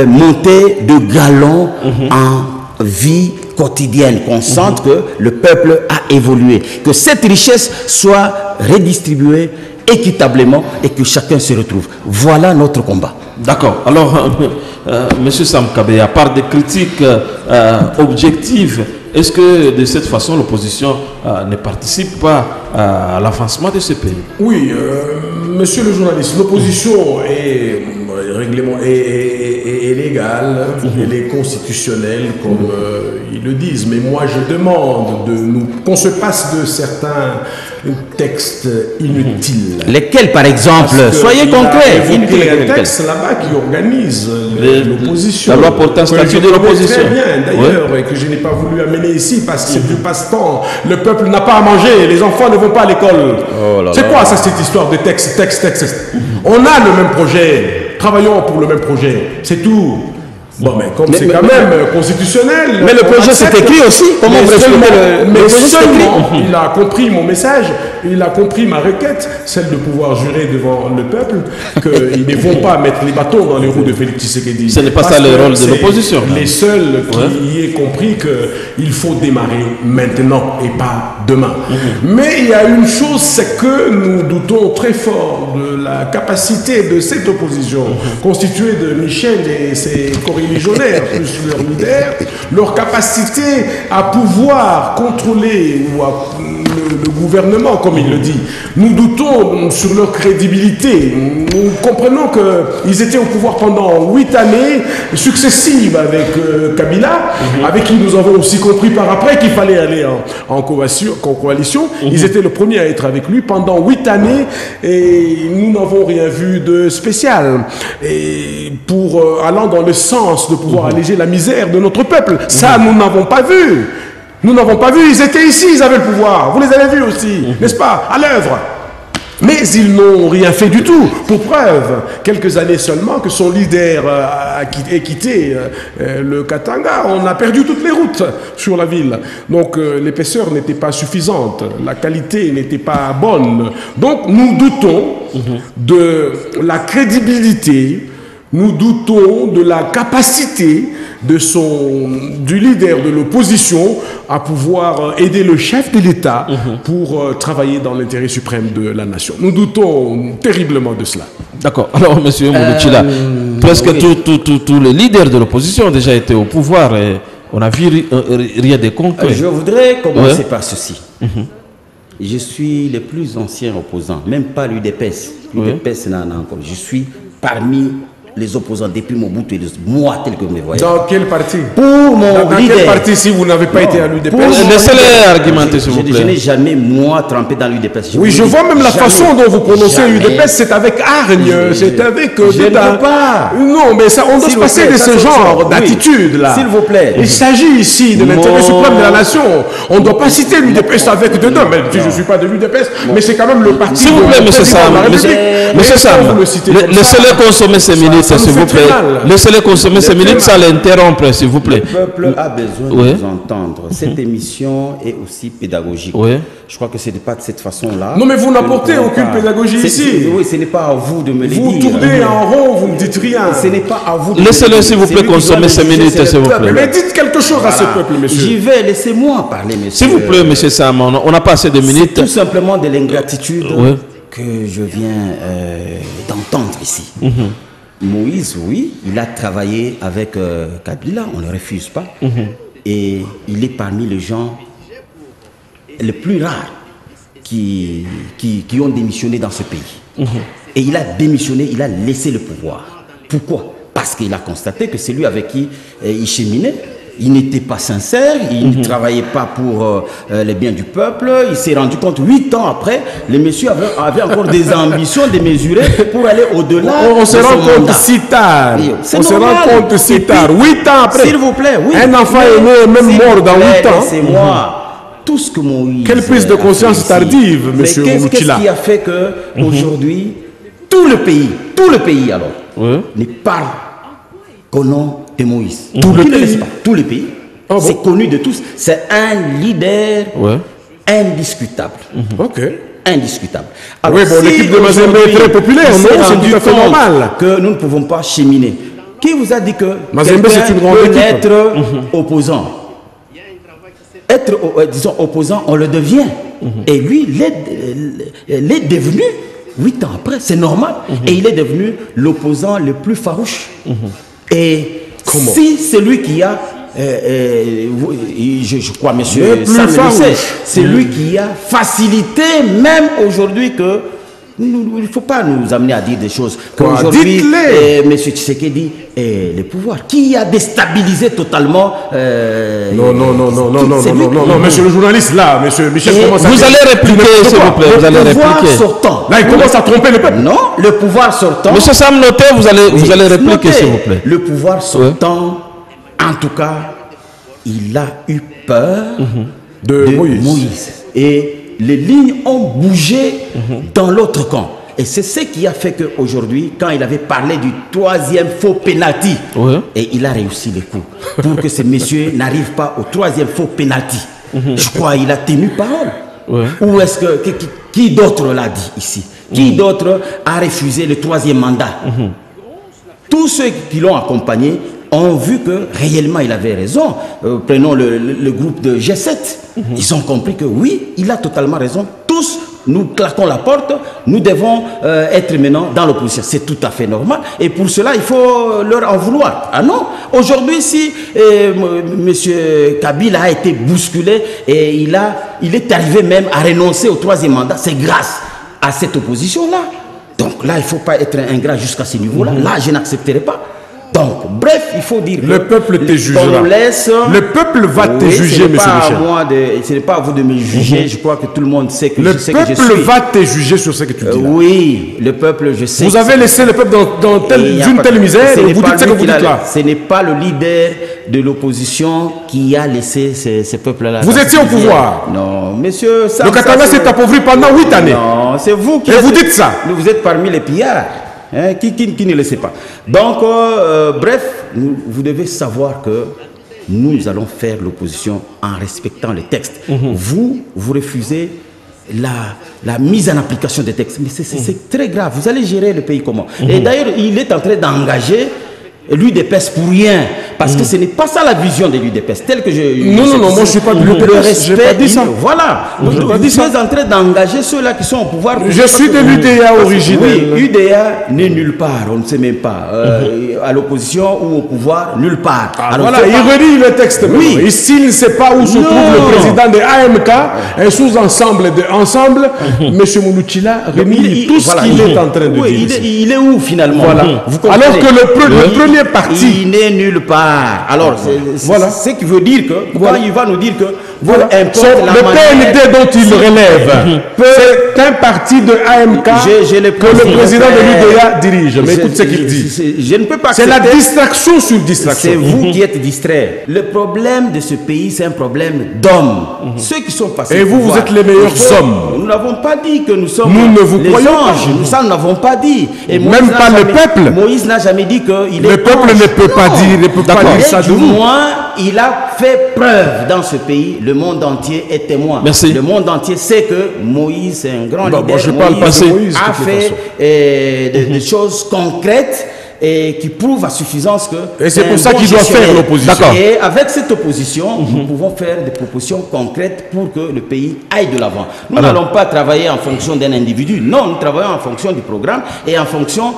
Speaker 3: monter de galon en vie quotidienne. Qu'on sente que le peuple a évolué. Que cette richesse soit redistribuée équitablement et que chacun se retrouve. Voilà notre combat.
Speaker 1: D'accord. Alors, Monsieur Sam Kabeya, par des critiques objectives, est-ce que de cette façon l'opposition ne participe pas à l'avancement de ce pays?
Speaker 2: Oui, monsieur le journaliste, l'opposition est légale, elle est constitutionnelle, comme ils le disent. Mais moi, je demande qu'on se passe de certains textes inutiles.
Speaker 3: Lesquels, par exemple? Soyez concrets.
Speaker 2: Il y a un texte là-bas qui organise l'opposition.
Speaker 1: La loi portant statut de l'opposition.
Speaker 2: Très bien, d'ailleurs, et que je n'ai pas voulu amener ici parce que c'est du passe-temps. Le peuple n'a pas à manger, les enfants ne vont pas à l'école. C'est quoi ça, cette histoire de texte? On a le même projet. Travaillons pour le même projet. C'est tout. Bon, mais comme c'est quand même constitutionnel...
Speaker 3: Mais le projet s'est écrit aussi. Comment vous
Speaker 2: mais seulement, il a compris mon message, il a compris ma requête, celle de pouvoir jurer devant le peuple qu'ils ne vont pas mettre les bâtons dans les roues de Félix Tshisekedi.
Speaker 1: Ce n'est pas ça le rôle de l'opposition.
Speaker 2: Les seuls qui y aient compris qu'il faut démarrer maintenant et pas demain. Mais il y a une chose, c'est que nous doutons très fort de la capacité de cette opposition, constituée de Michel et ses coreligionnaires, plus leur leader, leur capacité à pouvoir contrôler le gouvernement, comme il le dit. Nous doutons sur leur crédibilité. Nous comprenons qu'ils étaient au pouvoir pendant 8 années successives avec Kabila, avec qui nous avons aussi compris par après qu'il fallait aller en coalition. Ils étaient le premier à être avec lui pendant 8 années et nous n'avons rien vu de spécial. Et allant dans le sens de pouvoir alléger la misère de notre peuple. Ça, nous n'avons pas vu. Nous n'avons pas vu, ils étaient ici, ils avaient le pouvoir. Vous les avez vus aussi, n'est-ce pas, à l'œuvre. Mais ils n'ont rien fait du tout. Pour preuve, quelques années seulement que son leader a quitté le Katanga, on a perdu toutes les routes sur la ville. Donc l'épaisseur n'était pas suffisante, la qualité n'était pas bonne. Donc nous doutons de la crédibilité, nous doutons de la capacité du leader de l'opposition à pouvoir aider le chef de l'État pour travailler dans l'intérêt suprême de la nation. Nous doutons terriblement de cela.
Speaker 1: D'accord. Alors, M. Mouloutchila, presque tous les leaders de l'opposition ont déjà été au pouvoir et on n'a vu rien de concret.
Speaker 3: Je voudrais commencer par ceci. Je suis le plus ancien opposant, même pas l'UDPS. L'UDPS n'a encore. Je suis parmi les opposants depuis Mobutu, moi tel que vous me voyez.
Speaker 2: Dans quel parti?
Speaker 3: Pour mon
Speaker 2: dans
Speaker 3: leader.
Speaker 2: Quel parti si vous n'avez pas été à l'UDPS?
Speaker 1: Laissez-les argumenter, s'il vous plaît.
Speaker 3: Je n'ai jamais, moi, trempé dans l'UDPS.
Speaker 2: Oui, je vois même la façon dont vous prononcez l'UDPS, c'est avec hargne, c'est avec...
Speaker 3: Je ne veux pas.
Speaker 2: Non, mais ça, on doit se passer de ce genre d'attitude-là.
Speaker 3: S'il vous plaît.
Speaker 2: Il s'agit ici de l'intérêt suprême de la nation. On ne doit pas citer l'UDPS avec dedans, même si je ne suis pas de l'UDPS, mais c'est quand même le parti...
Speaker 1: S'il vous plaît, M. Sam, Monsieur Sam, laissez-les consommer ces minutes, s'il vous plaît. Laissez-les consommer ces minutes, ça l'interrompre, s'il vous plaît.
Speaker 3: Le peuple a besoin de nous entendre. Cette émission est aussi pédagogique. Je crois que ce n'est pas de cette façon-là.
Speaker 2: Non, mais vous n'apportez aucune pédagogie ici.
Speaker 3: Oui, ce n'est pas à vous de me le dire.
Speaker 2: Vous tournez en rond, vous ne dites rien.
Speaker 3: Ce n'est pas à vous de
Speaker 1: laissez-le, s'il vous plaît, consommer ces minutes, s'il vous plaît.
Speaker 2: Mais dites quelque chose à ce peuple, monsieur.
Speaker 3: J'y vais, laissez-moi parler, monsieur.
Speaker 1: S'il vous plaît, monsieur Sam, on n'a pas assez de minutes.
Speaker 3: C'est tout simplement de l'ingratitude que je viens d'entendre ici. Moïse, oui, il a travaillé avec Kabila, on ne le refuse pas. Et il est parmi les gens les plus rares qui ont démissionné dans ce pays. Et il a démissionné, il a laissé le pouvoir. Pourquoi? Parce qu'il a constaté que c'est lui avec qui il cheminait. Il n'était pas sincère, il ne travaillait pas pour les biens du peuple. Il s'est rendu compte 8 ans après, le monsieur avait encore des ambitions démesurées pour aller au-delà.
Speaker 2: On se rend compte si tard. On se rend compte si tard. 8 ans après.
Speaker 3: S'il vous plaît, oui.
Speaker 2: Un enfant est né même mort dans 8 ans.
Speaker 3: C'est moi. Tout ce que Moïse.
Speaker 2: Quelle prise de conscience tardive, monsieur Mouloutchila.
Speaker 3: Qu'est-ce qui a fait que aujourd'hui, tout le pays alors, ne parle qu'au nom de Moïse. Tout le pays. C'est connu de tous. C'est un leader indiscutable. Indiscutable. Alors,
Speaker 2: oui, bon, l'équipe de Mazembe est très populaire, non? C'est tout à fait normal.
Speaker 3: Que nous ne pouvons pas cheminer. Qui vous a dit que
Speaker 2: Mazembe, c'est une grande équipe.
Speaker 3: Être opposant? Disons opposant, on le devient. Et lui, il est devenu 8 ans après, c'est normal. Et il est devenu l'opposant le plus farouche. Et si celui qui a, je crois, monsieur Sam le sait, c'est lui qui a facilité, même aujourd'hui, que il ne faut pas nous amener à dire des choses. Qu'aujourd'hui, monsieur Tshisekedi est le pouvoir. Qui a déstabilisé totalement.
Speaker 2: Non, monsieur le journaliste, là, monsieur Michel,
Speaker 1: vous allez répliquer, s'il vous plaît. Vous allez répliquer.
Speaker 3: Sortant.
Speaker 2: Là, il commence à tromper le peuple.
Speaker 3: Non, le pouvoir sortant.
Speaker 1: Monsieur Sam Noté, vous allez répliquer, s'il vous plaît.
Speaker 3: Le pouvoir sortant, en tout cas, il a eu peur de Moïse. Et les lignes ont bougé dans l'autre camp. Et c'est ce qui a fait qu'aujourd'hui, quand il avait parlé du 3e faux penalty, et il a réussi le coup, pour que ce monsieur n'arrive pas au 3e faux penalty. Je crois qu'il a tenu parole. Ou est-ce que qui d'autre l'a dit ici? Qui d'autre a refusé le 3e mandat? Tous ceux qui l'ont accompagné ont vu que réellement il avait raison. Prenons le groupe de G7. Ils ont compris que oui, il a totalement raison. Tous, nous claquons la porte, nous devons être maintenant dans l'opposition. C'est tout à fait normal. Et pour cela, il faut leur en vouloir. Ah non? Aujourd'hui, si M. Kabila a été bousculé et il est arrivé même à renoncer au 3e mandat, c'est grâce à cette opposition-là. Donc là, il ne faut pas être ingrat jusqu'à ce niveau-là. Là, je n'accepterai pas. Donc, bref, il faut dire que
Speaker 2: le peuple te jugera. Le peuple va te juger, M. Michel.
Speaker 3: Ce n'est pas à vous de me juger. Je crois que tout le monde sait que je sais que je suis.
Speaker 2: Le peuple va te juger sur ce que tu dis.
Speaker 3: Oui, le peuple, je sais.
Speaker 2: Vous avez laissé le peuple dans une telle misère et vous dites ce que vous dites là.
Speaker 3: Ce n'est pas le leader de l'opposition qui a laissé ces peuples-là.
Speaker 2: Vous étiez au pouvoir.
Speaker 3: Non, monsieur.
Speaker 2: Le Katanga s'est appauvri pendant 8 années.
Speaker 3: Non, c'est vous qui.
Speaker 2: Et vous dites ça.
Speaker 3: Vous êtes parmi les pillards. Hein, qui ne le sait pas. Donc, bref, vous devez savoir que nous allons faire l'opposition en respectant les textes. Vous refusez la mise en application des textes. Mais c'est très grave. Vous allez gérer le pays comment? Et d'ailleurs, il est en train d'engager l'UDPS pour rien. Parce que ce n'est pas ça la vision de l'UDPS. Telle que
Speaker 2: Non, moi je ne suis pas de l'UDPS. Je n'ai pas dit ça.
Speaker 3: Voilà. Vous êtes en train d'engager ceux-là qui sont au pouvoir.
Speaker 2: Je suis de l'UDA originel.
Speaker 3: Oui, UDA n'est nulle part. On ne sait même pas. À l'opposition ou au pouvoir, nulle part.
Speaker 2: Alors, voilà, il relie le texte. Oui. Et s'il ne sait pas où se trouve le président de AMK, un sous-ensemble de Ensemble, M. Mouloutchila relie tout ce qu'il est en train de dire.
Speaker 3: Il est où finalement?
Speaker 2: Voilà. Alors que le premier parti.
Speaker 3: Il n'est nulle part. Alors,
Speaker 2: voilà.
Speaker 3: Ce qui veut dire que, quand il va nous dire que
Speaker 2: voilà. Le PND dont il relève, c'est un parti de AMK que le président de l'UDA dirige. Mais écoute ce qu'il dit.
Speaker 3: Je ne peux pas.
Speaker 2: C'est la distraction sur distraction.
Speaker 3: C'est vous qui êtes distrait. Le problème de ce pays, c'est un problème d'hommes. Ceux qui sont passés.
Speaker 2: Et vous êtes les meilleurs hommes.
Speaker 3: Nous n'avons pas dit que nous sommes
Speaker 2: nous ne vous
Speaker 3: les
Speaker 2: croyons
Speaker 3: anges.
Speaker 2: pas.
Speaker 3: Ça, nous n'avons pas dit. Et
Speaker 2: même pas le peuple.
Speaker 3: Moïse n'a jamais dit qu'il est.
Speaker 2: Le peuple ne peut pas dire, ne peut pas dire ça de
Speaker 3: vous.
Speaker 2: vous.
Speaker 3: Du moins, il a fait preuve dans ce pays. Le monde entier est témoin.
Speaker 1: Merci.
Speaker 3: Le monde entier sait que Moïse est un grand leader.
Speaker 2: Moi, je parle pas de Moïse.
Speaker 3: A fait des choses concrètes et qui prouve à suffisance que...
Speaker 2: Et c'est pour ça qu'il doit faire l'opposition.
Speaker 3: Et avec cette opposition, nous pouvons faire des propositions concrètes pour que le pays aille de l'avant. Nous n'allons pas travailler en fonction d'un individu. Non, nous travaillons en fonction du programme et en fonction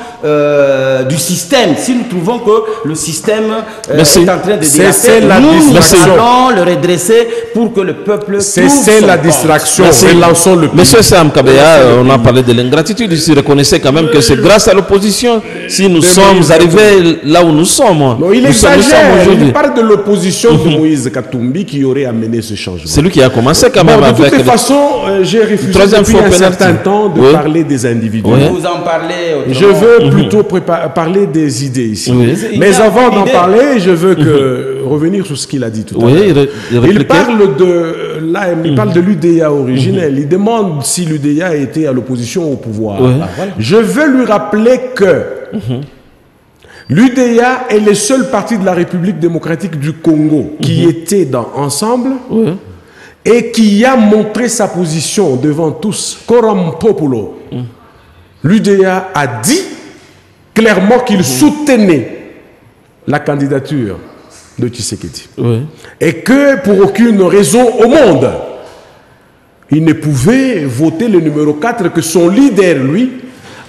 Speaker 3: du système. Si nous trouvons que le système est en train de déraper, nous allons le redresser pour que le peuple...
Speaker 2: C'est la distraction. Lançons le pays.
Speaker 1: Monsieur Sam Kabea, on a parlé de l'ingratitude. Il reconnaissait quand même que c'est grâce à l'opposition si nous sommes arrivés là où nous sommes.
Speaker 2: Non, il exagère. Il parle de l'opposition de Moïse Katumbi qui aurait amené ce changement.
Speaker 1: C'est lui qui a commencé quand même.
Speaker 2: De toute façon, j'ai refusé depuis un certain temps de parler des individus.
Speaker 3: Vous en parlez autrement.
Speaker 2: Je veux plutôt parler des idées ici. Mais avant d'en parler, je veux revenir sur ce qu'il a dit tout à l'heure. Il parle de l'UDA originel. Il demande si l'UDA était à l'opposition au pouvoir. Je veux lui rappeler que l'UDA est le seul parti de la République démocratique du Congo qui était dans Ensemble et qui a montré sa position devant tous. Coram Populo. L'UDA a dit clairement qu'il soutenait la candidature de Tshisekedi. Et que pour aucune raison au monde, il ne pouvait voter le numéro 4 que son leader, lui,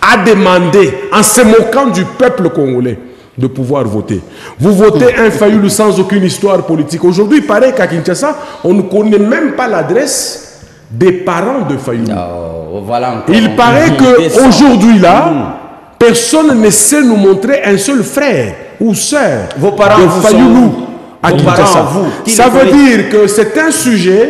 Speaker 2: a demandé, en se moquant du peuple congolais, de pouvoir voter. Vous votez un Fayoulou sans aucune histoire politique. Aujourd'hui, il paraît qu'à Kinshasa, on ne connaît même pas l'adresse des parents de Fayoulou. Il paraît qu'aujourd'hui, là, personne ne sait nous montrer un seul frère ou sœur de Fayoulou. Ça veut dire que c'est un sujet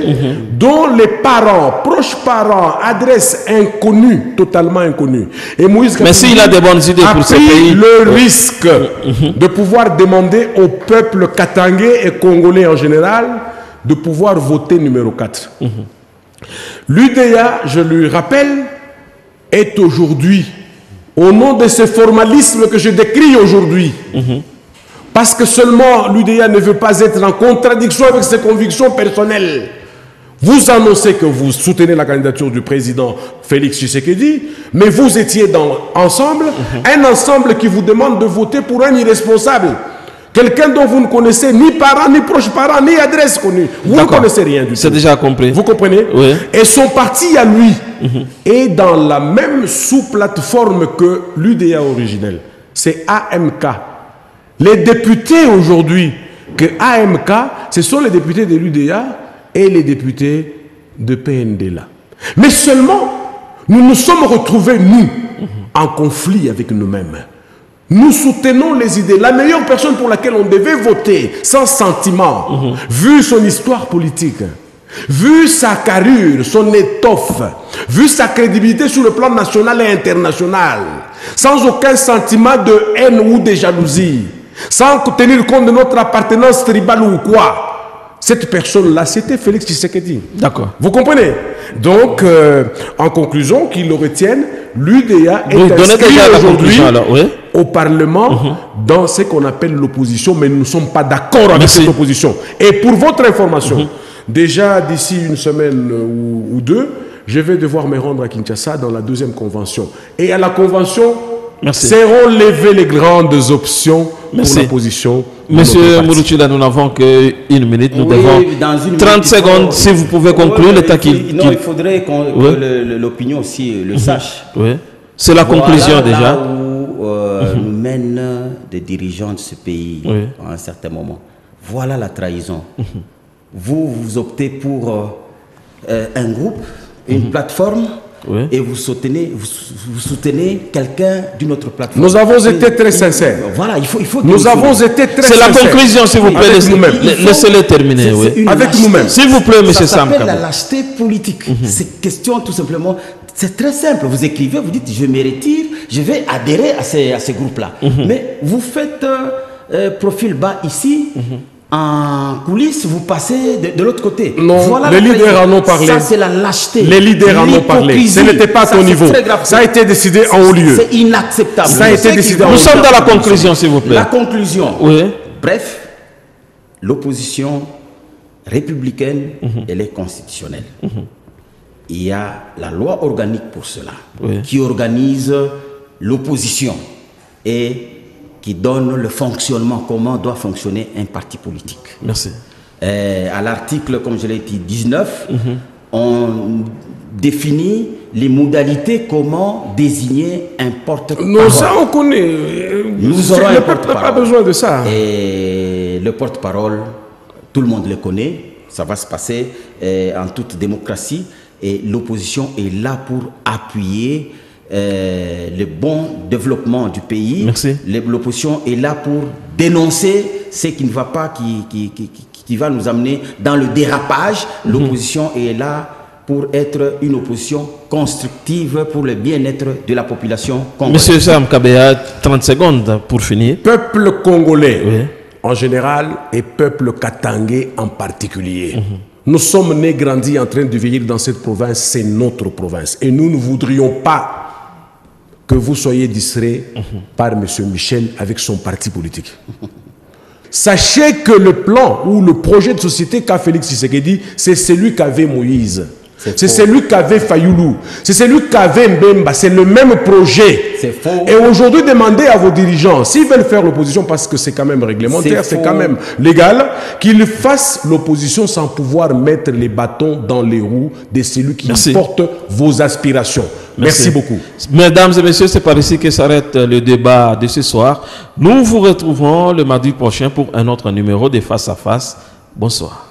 Speaker 2: dont les parents, proches parents, adresse inconnue, totalement inconnue. Et Moïse
Speaker 1: mais s'il a des bonnes idées pour ce pays,
Speaker 2: le risque de pouvoir demander au peuple katangais et congolais en général de pouvoir voter numéro 4. L'UDA, je lui rappelle, est aujourd'hui, au nom de ce formalisme que je décris aujourd'hui, parce que seulement l'UDA ne veut pas être en contradiction avec ses convictions personnelles. Vous annoncez que vous soutenez la candidature du président Félix Tshisekedi, mais vous étiez dans Ensemble, un ensemble qui vous demande de voter pour un irresponsable Quelqu'un dont vous ne connaissez ni parents, ni proches parents, ni adresse connue. Vous ne connaissez rien du tout.
Speaker 1: C'est déjà compris.
Speaker 2: Vous comprenez?
Speaker 1: Oui.
Speaker 2: Et son parti à lui est dans la même sous-plateforme que l'UDA originelle. C'est AMK. Les députés aujourd'hui que AMK, ce sont les députés de l'UDA et les députés de PNDLA. Mais seulement, nous nous sommes retrouvés, nous, en conflit avec nous-mêmes. Nous soutenons les idées. La meilleure personne pour laquelle on devait voter, sans sentiment, vu son histoire politique, vu sa carrure, son étoffe, vu sa crédibilité sur le plan national et international, sans aucun sentiment de haine ou de jalousie, sans tenir compte de notre appartenance tribale ou quoi. Cette personne-là, c'était Félix Tshisekedi.
Speaker 1: D'accord.
Speaker 2: Vous comprenez? Donc, en conclusion, qu'ils le retiennent, l'UDA est inscrit aujourd'hui au Parlement dans ce qu'on appelle l'opposition, mais nous ne sommes pas d'accord avec cette opposition. Et pour votre information, déjà d'ici une semaine ou deux, je vais devoir me rendre à Kinshasa dans la 2e convention. Et à la convention, seront levées les grandes options pour l'opposition.
Speaker 1: Monsieur Mouroutchila, nous n'avons qu'une minute. Nous devons 30 secondes, si vous pouvez conclure l'état qu'il...
Speaker 3: Non, il faudrait que l'opinion aussi le sache.
Speaker 1: Oui. C'est la conclusion déjà.
Speaker 3: Là où nous mènent des dirigeants de ce pays à un certain moment. Voilà la trahison. Vous optez pour un groupe, une plateforme, et vous soutenez quelqu'un d'une autre plateforme.
Speaker 2: Nous avons été très sincères.
Speaker 3: Voilà, il faut
Speaker 2: nous avons été très sincères.
Speaker 1: C'est la conclusion, s'il vous plaît. Laissez-le terminer.
Speaker 2: Avec nous-mêmes.
Speaker 1: S'il vous plaît, M. Sam.
Speaker 3: Ça s'appelle la lâcheté politique. C'est question tout simplement. C'est très simple. Vous écrivez, vous dites je me retire, je vais adhérer à ces groupes-là. Mais vous faites profil bas ici. En coulisses, vous passez de l'autre côté.
Speaker 2: Non, voilà, les leaders en ont parlé.
Speaker 3: Ça, c'est la lâcheté.
Speaker 2: Les leaders en ont parlé. Ce n'était pas à ton niveau. Ça a été décidé en haut lieu.
Speaker 3: C'est inacceptable.
Speaker 2: Ça a été décidé en haut lieu.
Speaker 1: Nous sommes dans la conclusion, s'il vous plaît.
Speaker 3: La conclusion.
Speaker 1: Oui.
Speaker 3: Bref, l'opposition républicaine, elle est constitutionnelle. Il y a la loi organique pour cela, qui organise l'opposition et qui donne le fonctionnement, comment doit fonctionner un parti politique.
Speaker 1: Merci.
Speaker 3: À l'article, comme je l'ai dit, 19, on définit les modalités, comment désigner un porte-parole.
Speaker 2: Non, ça on connaît.
Speaker 3: Nous aurons un
Speaker 2: porte-parole. Pas besoin de ça.
Speaker 3: Et le porte-parole, tout le monde le connaît, ça va se passer en toute démocratie, et l'opposition est là pour appuyer le bon développement du pays. L'opposition est là pour dénoncer ce qui ne va pas, qui va nous amener dans le dérapage. L'opposition est là pour être une opposition constructive pour le bien-être de la population congolaise.
Speaker 1: Monsieur Sam Kabea, 30 secondes pour finir.
Speaker 2: Peuple congolais en général et peuple katangais en particulier. Nous sommes nés, grandis, en train de vieillir dans cette province. C'est notre province. Et nous ne voudrions pas que vous soyez distrait par M. Michel avec son parti politique. Sachez que le plan ou le projet de société qu'a Félix Tshisekedi, c'est celui qu'avait Moïse. C'est celui qu'avait Fayoulou. C'est celui qu'avait Mbemba. C'est le même projet.
Speaker 3: C'est faux.
Speaker 2: Et aujourd'hui, demandez à vos dirigeants, s'ils veulent faire l'opposition, parce que c'est quand même réglementaire, c'est quand même légal, qu'ils fassent l'opposition sans pouvoir mettre les bâtons dans les roues de celui qui porte vos aspirations. Merci beaucoup.
Speaker 1: Mesdames et messieurs, c'est par ici que s'arrête le débat de ce soir. Nous vous retrouvons le mardi prochain pour un autre numéro de Face à Face. Bonsoir.